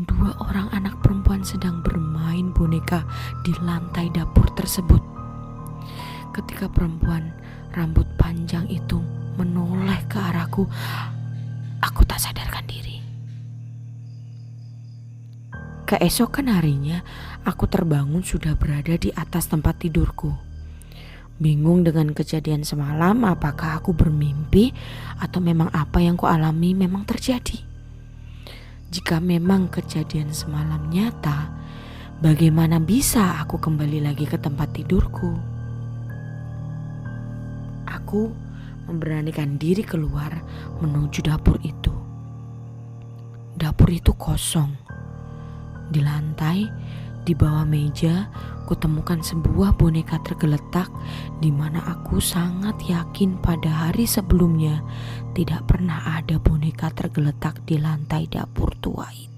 Dua orang anak perempuan sedang bermain boneka di lantai dapur tersebut. Ketika perempuan rambut panjang itu menoleh ke arahku, aku tak sadarkan diri. Keesokan harinya, aku terbangun sudah berada di atas tempat tidurku. Bingung dengan kejadian semalam, apakah aku bermimpi atau memang apa yang kualami memang terjadi. Jika memang kejadian semalam nyata, bagaimana bisa aku kembali lagi ke tempat tidurku? Aku memberanikan diri keluar menuju dapur itu. Dapur itu kosong. Di lantai, di bawah meja, kutemukan sebuah boneka tergeletak di mana aku sangat yakin pada hari sebelumnya tidak pernah ada boneka tergeletak di lantai dapur tua itu.